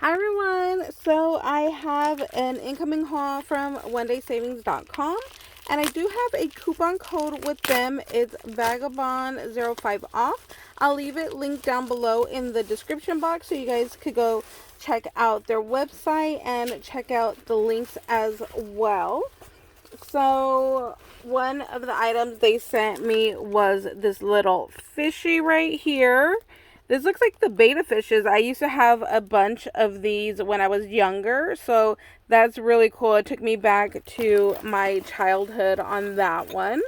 Hi everyone, so I have an incoming haul from onedaysavings.com and I do have a coupon code with them. It's Vagabond05 off. I'll leave it linked down below in the description box so you guys could go check out their website and check out the links as well. So one of the items they sent me was this little fishy right here. This looks like the betta fishes. I used to have a bunch of these when I was younger, so that's really cool. It took me back to my childhood on that one.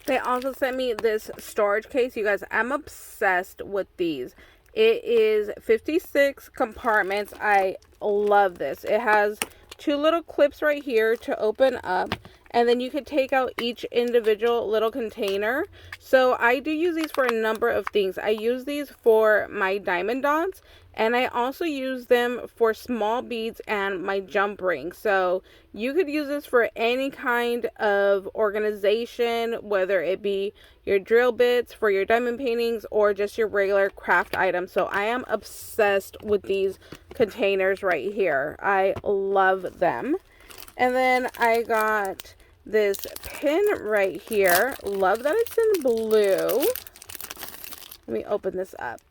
They also sent me this storage case. You guys, I'm obsessed with these. It is 56 compartments. I love this. It has two little clips right here to open up, and then you could take out each individual little container. So I do use these for a number of things. I use these for my diamond dots, and I also use them for small beads and my jump ring. So you could use this for any kind of organization, whether it be your drill bits for your diamond paintings or just your regular craft items. So I am obsessed with these containers right here. I love them. And then I got this pin right here. Love that it's in blue. Let me open this up.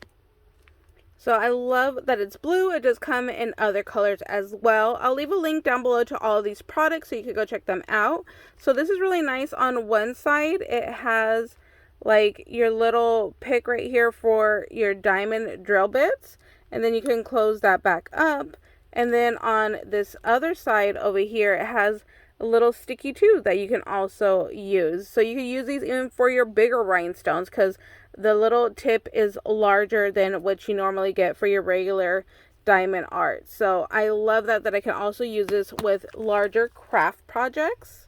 So I love that it's blue. It does come in other colors as well. I'll leave a link down below to all of these products so you can go check them out. So this is really nice. On one side, it has like your little pick right here for your diamond drill bits. And then you can close that back up. And then on this other side over here, it has a little sticky tube that you can also use. So you can use these even for your bigger rhinestones because the little tip is larger than what you normally get for your regular diamond art. So I love that I can also use this with larger craft projects.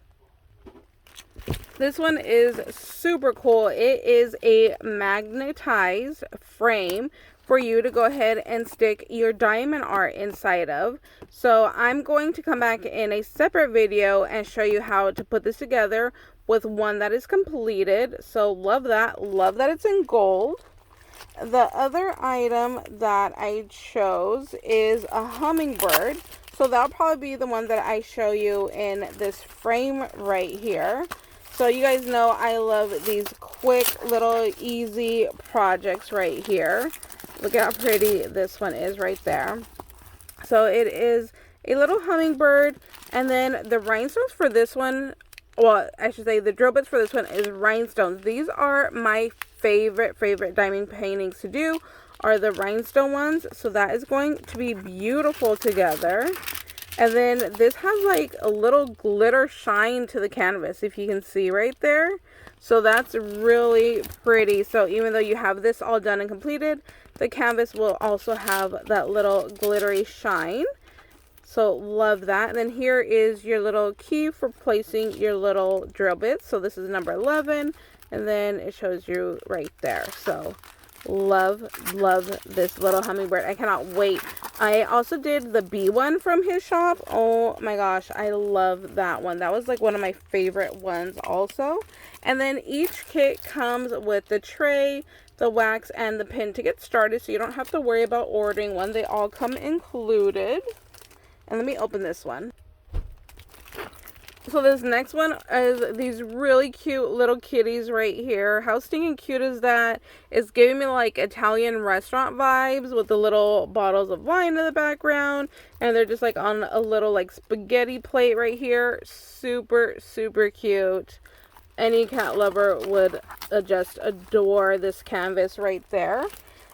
This one is super cool. It is a magnetized frame for you to go ahead and stick your diamond art inside of. So I'm going to come back in a separate video and show you how to put this together with one that is completed. So love that it's in gold. The other item that I chose is a hummingbird. So that'll probably be the one that I show you in this frame right here. So you guys know I love these quick little easy projects right here. Look at how pretty this one is right there. So it is a little hummingbird, and then the rhinestones for this one, well, I should say the drill bits for this one is rhinestones. These are my favorite diamond paintings to do, are the rhinestone ones. So that is going to be beautiful together. And then this has like a little glitter shine to the canvas, if you can see right there. So that's really pretty. So even though you have this all done and completed, the canvas will also have that little glittery shine. So love that. And then here is your little key for placing your little drill bits. So this is number 11, and then it shows you right there. So love this little hummingbird. I cannot wait. I also did the bee one from his shop. Oh my gosh, I love that one. That was like one of my favorite ones also. And then each kit comes with the tray, the wax, and the pin to get started, so you don't have to worry about ordering one. They all come included. And let me open this one. So this next one is these really cute little kitties right here. How stinking cute is that? It's giving me like Italian restaurant vibes with the little bottles of wine in the background. And they're just like on a little like spaghetti plate right here. Super cute. Any cat lover would just adore this canvas right there.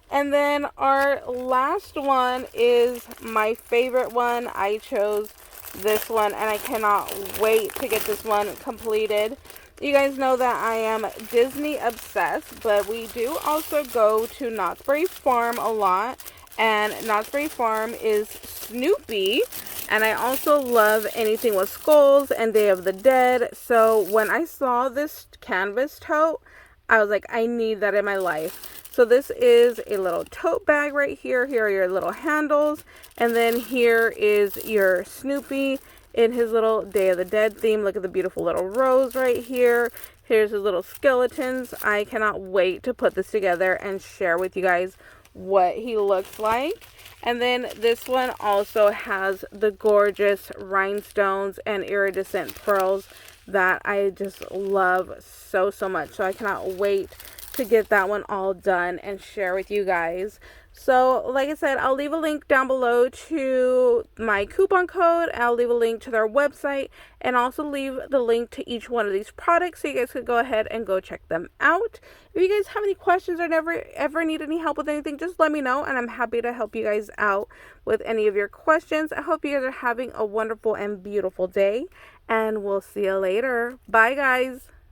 And then our last one is my favorite one. I chose this one and I cannot wait to get this one completed. You guys know that I am Disney obsessed, but we do also go to Knott's Berry Farm a lot, and Knott's Berry Farm is Snoopy, and I also love anything with skulls and Day of the Dead. So when I saw this canvas tote, I was like, I need that in my life. So this is a little tote bag right here. Here are your little handles. And then here is your Snoopy in his little Day of the Dead theme. Look at the beautiful little rose right here. Here's his little skeletons. I cannot wait to put this together and share with you guys what he looks like. And then this one also has the gorgeous rhinestones and iridescent pearls that I just love so much. So I cannot wait to get that one all done and share with you guys. So like I said, I'll leave a link down below to my coupon code. I'll leave a link to their website, and also leave the link to each one of these products so you guys could go ahead and go check them out. If you guys have any questions or ever need any help with anything, just let me know, and I'm happy to help you guys out with any of your questions. I hope you guys are having a wonderful and beautiful day, and we'll see you later. Bye guys.